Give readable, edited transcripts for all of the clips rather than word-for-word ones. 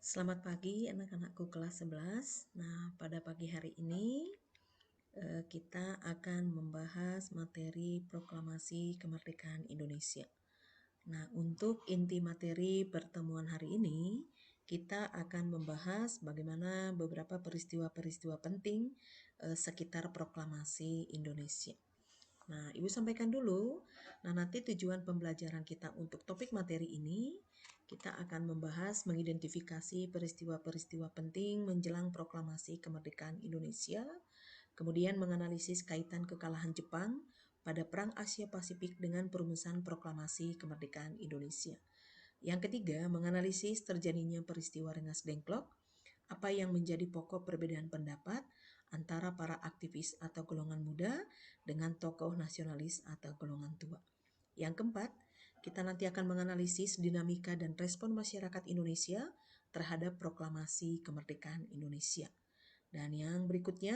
Selamat pagi anak-anakku kelas 11. Nah, pada pagi hari ini kita akan membahas materi proklamasi kemerdekaan Indonesia. Nah, untuk inti materi pertemuan hari ini, kita akan membahas bagaimana beberapa peristiwa-peristiwa penting sekitar proklamasi Indonesia. Nah, Ibu sampaikan dulu. Nah, nanti tujuan pembelajaran kita untuk topik materi ini, kita akan membahas mengidentifikasi peristiwa-peristiwa penting menjelang proklamasi kemerdekaan Indonesia, kemudian menganalisis kaitan kekalahan Jepang pada Perang Asia Pasifik dengan perumusan proklamasi kemerdekaan Indonesia. Yang ketiga, menganalisis terjadinya peristiwa Rengas Dengklok, apa yang menjadi pokok perbedaan pendapat antara para aktivis atau golongan muda dengan tokoh nasionalis atau golongan tua. Yang keempat, kita nanti akan menganalisis dinamika dan respon masyarakat Indonesia terhadap proklamasi kemerdekaan Indonesia. Dan yang berikutnya,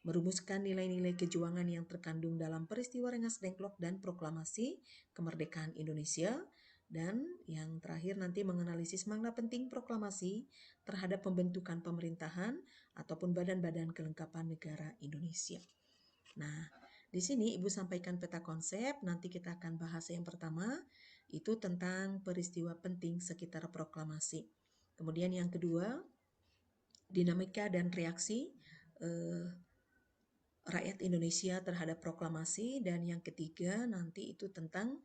merumuskan nilai-nilai kejuangan yang terkandung dalam peristiwa Rengas Dengklok dan proklamasi kemerdekaan Indonesia. Dan yang terakhir nanti menganalisis makna penting proklamasi terhadap pembentukan pemerintahan ataupun badan-badan kelengkapan negara Indonesia. Nah, di sini Ibu sampaikan peta konsep, nanti kita akan bahas yang pertama, itu tentang peristiwa penting sekitar proklamasi. Kemudian yang kedua, dinamika dan reaksi rakyat Indonesia terhadap proklamasi, dan yang ketiga nanti itu tentang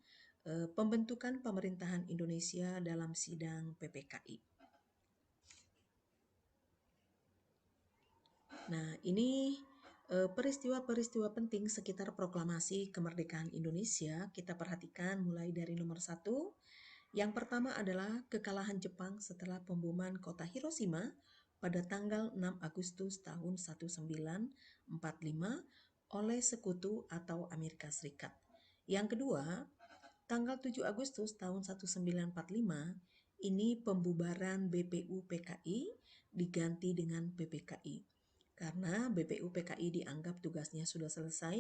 pembentukan pemerintahan Indonesia dalam sidang PPKI. Nah, ini peristiwa-peristiwa penting sekitar proklamasi kemerdekaan Indonesia. Kita perhatikan mulai dari nomor 1. Yang pertama adalah kekalahan Jepang setelah pemboman kota Hiroshima pada tanggal 6 Agustus tahun 1945 oleh Sekutu atau Amerika Serikat. Yang kedua, tanggal 7 Agustus tahun 1945, ini pembubaran BPU PKI diganti dengan PPKI. Karena BPU PKI dianggap tugasnya sudah selesai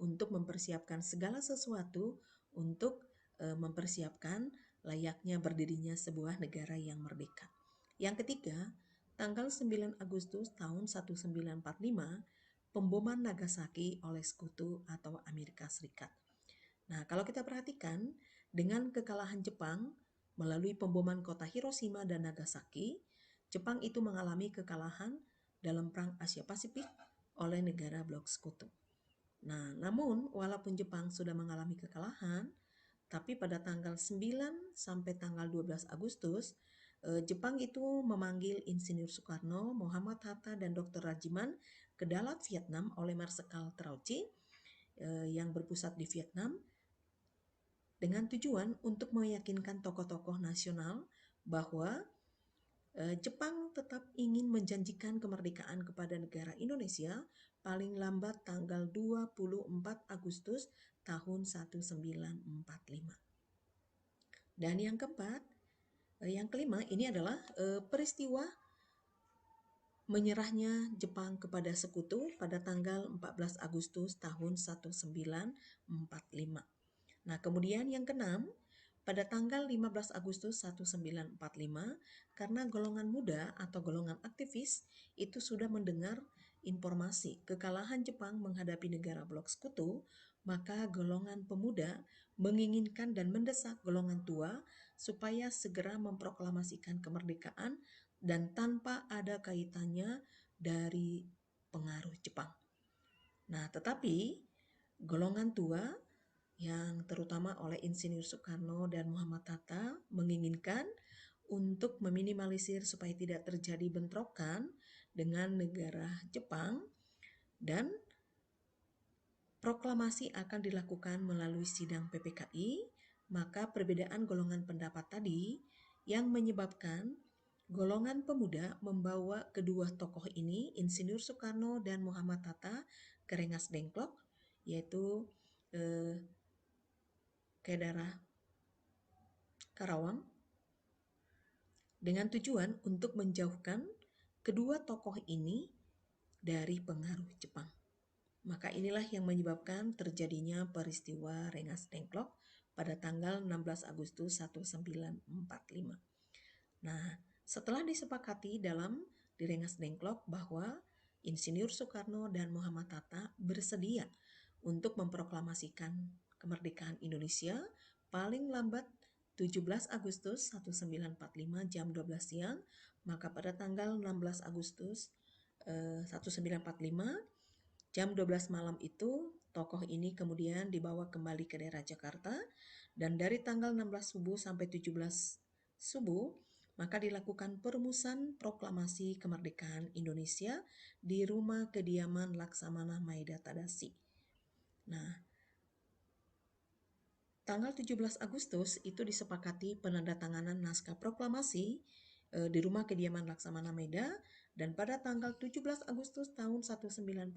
untuk mempersiapkan segala sesuatu untuk mempersiapkan layaknya berdirinya sebuah negara yang merdeka. Yang ketiga, tanggal 9 Agustus tahun 1945, pemboman Nagasaki oleh Sekutu atau Amerika Serikat. Nah, kalau kita perhatikan, dengan kekalahan Jepang melalui pemboman kota Hiroshima dan Nagasaki, Jepang itu mengalami kekalahan dalam Perang Asia Pasifik oleh negara blok Sekutu. Nah, namun walaupun Jepang sudah mengalami kekalahan, tapi pada tanggal 9 sampai tanggal 12 Agustus, Jepang itu memanggil Insinyur Soekarno, Muhammad Hatta, dan Dr. Rajiman ke Dalat, Vietnam oleh Marsekal Trauci yang berpusat di Vietnam, dengan tujuan untuk meyakinkan tokoh-tokoh nasional bahwa Jepang tetap ingin menjanjikan kemerdekaan kepada negara Indonesia paling lambat tanggal 24 Agustus tahun 1945. Dan yang keempat, yang kelima ini adalah peristiwa menyerahnya Jepang kepada Sekutu pada tanggal 14 Agustus tahun 1945. Nah, kemudian yang keenam, pada tanggal 15 Agustus 1945, karena golongan muda atau golongan aktivis itu sudah mendengar informasi kekalahan Jepang menghadapi negara blok Sekutu, maka golongan pemuda menginginkan dan mendesak golongan tua supaya segera memproklamasikan kemerdekaan dan tanpa ada kaitannya dari pengaruh Jepang. Nah, tetapi golongan tua yang terutama oleh Insinyur Soekarno dan Muhammad Hatta menginginkan untuk meminimalisir supaya tidak terjadi bentrokan dengan negara Jepang, dan proklamasi akan dilakukan melalui sidang PPKI, maka perbedaan golongan pendapat tadi yang menyebabkan golongan pemuda membawa kedua tokoh ini, Insinyur Soekarno dan Muhammad Hatta, ke Rengas Dengklok, yaitu ke daerah Karawang, dengan tujuan untuk menjauhkan kedua tokoh ini dari pengaruh Jepang. Maka inilah yang menyebabkan terjadinya peristiwa Rengas Dengklok pada tanggal 16 Agustus 1945. Nah, Setelah disepakati dalam Direngas Dengklok bahwa Insinyur Soekarno dan Muhammad Hatta bersedia untuk memproklamasikan kemerdekaan Indonesia paling lambat 17 Agustus 1945 jam 12 siang, maka pada tanggal 16 Agustus 1945 jam 12 malam itu tokoh ini kemudian dibawa kembali ke daerah Jakarta, dan dari tanggal 16 subuh sampai 17 subuh maka dilakukan perumusan proklamasi kemerdekaan Indonesia di rumah kediaman Laksamana Maeda Tadashi. Nah, tanggal 17 Agustus itu disepakati penandatanganan naskah proklamasi di rumah kediaman Laksamana Maeda, dan pada tanggal 17 Agustus tahun 1945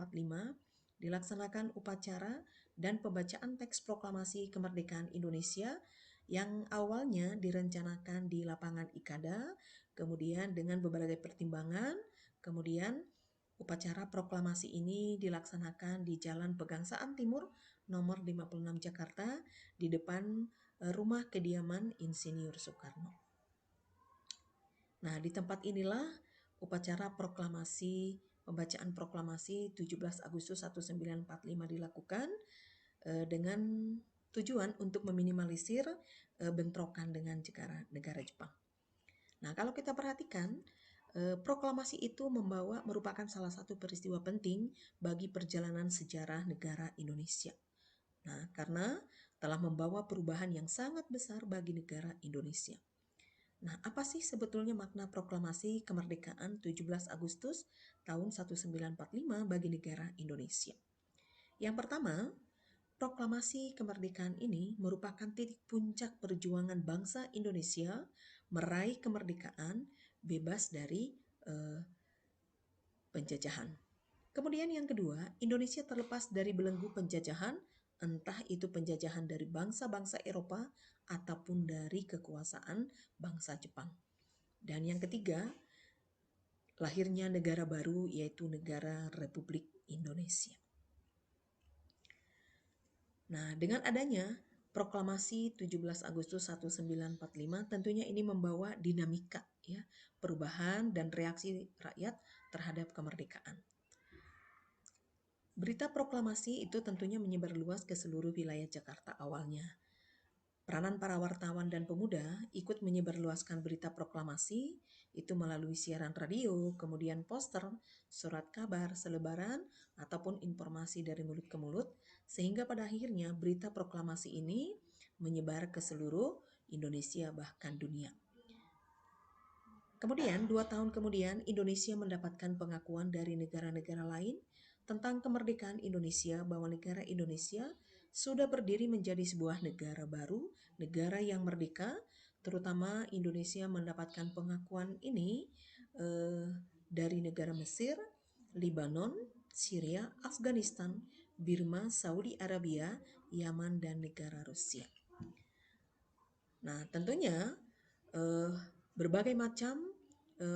dilaksanakan upacara dan pembacaan teks proklamasi kemerdekaan Indonesia yang awalnya direncanakan di lapangan Ikada, kemudian dengan berbagai pertimbangan, kemudian upacara proklamasi ini dilaksanakan di Jalan Pegangsaan Timur nomor 56 Jakarta di depan rumah kediaman Insinyur Soekarno. Nah, di tempat inilah upacara pembacaan proklamasi 17 Agustus 1945 dilakukan dengan tujuan untuk meminimalisir bentrokan dengan negara Jepang. Nah, kalau kita perhatikan, proklamasi itu merupakan salah satu peristiwa penting bagi perjalanan sejarah negara Indonesia. Nah, karena telah membawa perubahan yang sangat besar bagi negara Indonesia. Nah, apa sih sebetulnya makna proklamasi kemerdekaan 17 Agustus tahun 1945 bagi negara Indonesia? Yang pertama, proklamasi kemerdekaan ini merupakan titik puncak perjuangan bangsa Indonesia meraih kemerdekaan bebas dari penjajahan. Kemudian yang kedua, Indonesia terlepas dari belenggu penjajahan, entah itu penjajahan dari bangsa-bangsa Eropa ataupun dari kekuasaan bangsa Jepang. Dan yang ketiga, lahirnya negara baru yaitu negara Republik Indonesia. Nah, dengan adanya proklamasi 17 Agustus 1945 tentunya ini membawa dinamika ya, perubahan dan reaksi rakyat terhadap kemerdekaan. Berita proklamasi itu tentunya menyebar luas ke seluruh wilayah Jakarta awalnya. Peranan para wartawan dan pemuda ikut menyebarluaskan berita proklamasi itu melalui siaran radio, kemudian poster, surat kabar, selebaran, ataupun informasi dari mulut ke mulut, sehingga pada akhirnya berita proklamasi ini menyebar ke seluruh Indonesia bahkan dunia. Kemudian 2 tahun kemudian Indonesia mendapatkan pengakuan dari negara-negara lain tentang kemerdekaan Indonesia, bahwa negara Indonesia sudah berdiri menjadi sebuah negara baru, negara yang merdeka. Terutama Indonesia mendapatkan pengakuan ini dari negara Mesir, Lebanon, Syria, Afghanistan, Birma, Saudi Arabia, Yaman, dan negara Rusia. Nah, tentunya berbagai macam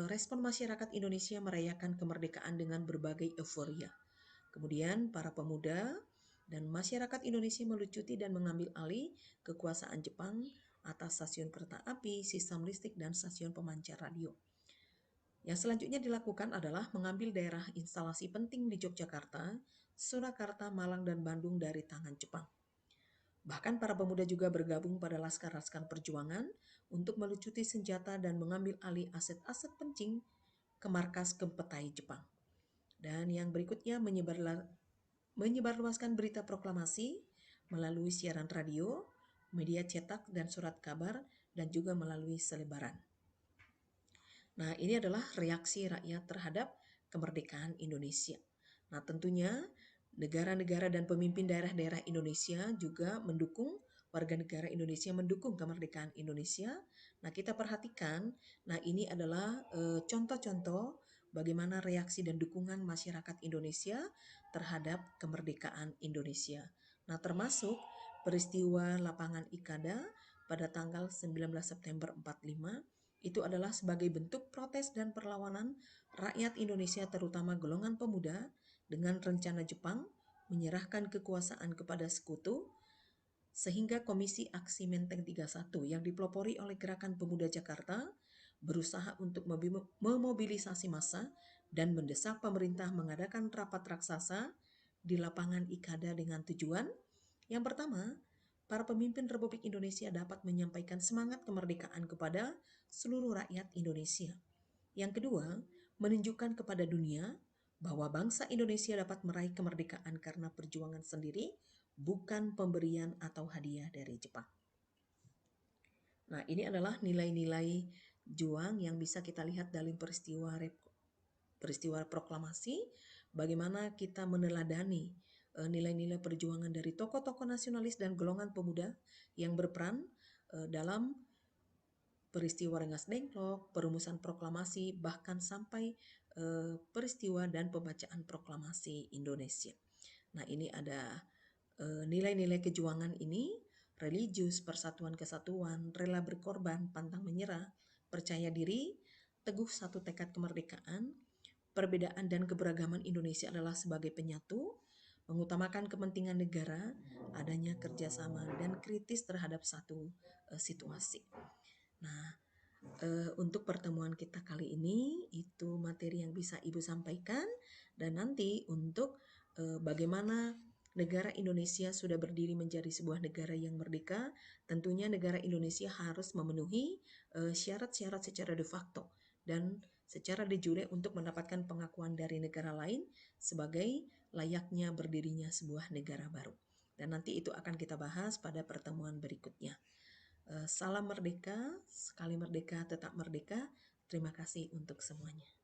respon masyarakat Indonesia merayakan kemerdekaan dengan berbagai euforia. Kemudian para pemuda dan masyarakat Indonesia melucuti dan mengambil alih kekuasaan Jepang atas stasiun kereta api, sistem listrik, dan stasiun pemancar radio. Yang selanjutnya dilakukan adalah mengambil daerah instalasi penting di Yogyakarta, Surakarta, Malang, dan Bandung dari tangan Jepang. Bahkan para pemuda juga bergabung pada laskar-laskar perjuangan untuk melucuti senjata dan mengambil alih aset-aset penting ke markas Gempetai Jepang. Dan yang berikutnya menyebarluaskan berita proklamasi melalui siaran radio, media cetak, dan surat kabar, dan juga melalui selebaran. Nah, ini adalah reaksi rakyat terhadap kemerdekaan Indonesia. Nah, tentunya negara-negara dan pemimpin daerah-daerah Indonesia juga mendukung, warga negara Indonesia mendukung kemerdekaan Indonesia. Nah, kita perhatikan, nah ini adalah contoh-contoh bagaimana reaksi dan dukungan masyarakat Indonesia terhadap kemerdekaan Indonesia. Nah, termasuk peristiwa lapangan Ikada pada tanggal 19 September 45 itu adalah sebagai bentuk protes dan perlawanan rakyat Indonesia, terutama golongan pemuda, dengan rencana Jepang menyerahkan kekuasaan kepada sekutu, sehingga Komisi Aksi Menteng 31 yang dipelopori oleh Gerakan Pemuda Jakarta berusaha untuk memobilisasi massa dan mendesak pemerintah mengadakan rapat raksasa di lapangan Ikada dengan tujuan yang pertama, para pemimpin Republik Indonesia dapat menyampaikan semangat kemerdekaan kepada seluruh rakyat Indonesia. Yang kedua, menunjukkan kepada dunia bahwa bangsa Indonesia dapat meraih kemerdekaan karena perjuangan sendiri, bukan pemberian atau hadiah dari Jepang. Nah, ini adalah nilai-nilai juang yang bisa kita lihat dalam peristiwa proklamasi, bagaimana kita meneladani nilai-nilai perjuangan dari tokoh-tokoh nasionalis dan golongan pemuda yang berperan dalam peristiwa Rengas Dengklok, perumusan proklamasi, bahkan sampai peristiwa dan pembacaan proklamasi Indonesia. Nah, ini ada nilai-nilai kejuangan ini, religius, persatuan kesatuan, rela berkorban, pantang menyerah, percaya diri, teguh satu tekad kemerdekaan, perbedaan dan keberagaman Indonesia adalah sebagai penyatu, mengutamakan kepentingan negara, adanya kerjasama, dan kritis terhadap satu situasi. Nah, untuk pertemuan kita kali ini itu materi yang bisa Ibu sampaikan, dan nanti untuk bagaimana negara Indonesia sudah berdiri menjadi sebuah negara yang merdeka, tentunya negara Indonesia harus memenuhi syarat-syarat secara de facto dan secara de jure untuk mendapatkan pengakuan dari negara lain sebagai layaknya berdirinya sebuah negara baru. Dan nanti itu akan kita bahas pada pertemuan berikutnya. Salam merdeka, sekali merdeka tetap merdeka. Terima kasih untuk semuanya.